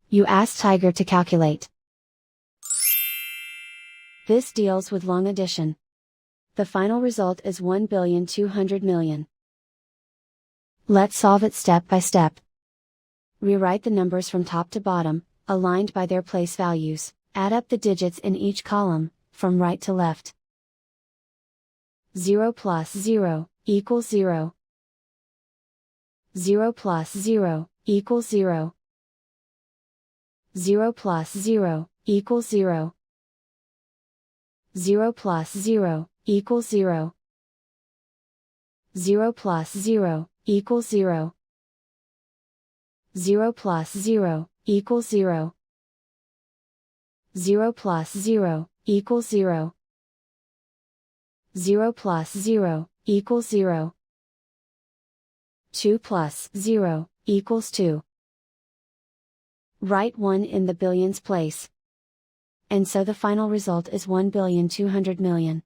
You ask Tiger to calculate. This deals with long addition. The final result is 1,200,000,000. Let's solve it step by step. Rewrite the numbers from top to bottom, aligned by their place values. Add up the digits in each column, from right to left. 0 plus 0 equals 0. 0 plus 0 equals 0. 0 plus 0 equals 0. 0 plus 0 equals 0. 0 plus 0 equals 0. 0 plus 0 equals 0. 0 plus 0 equals 0. 0 plus 0 equals 0. 2 plus 0 equals 2. Write 1 in the billions place. And so the final result is 1,200,000,000.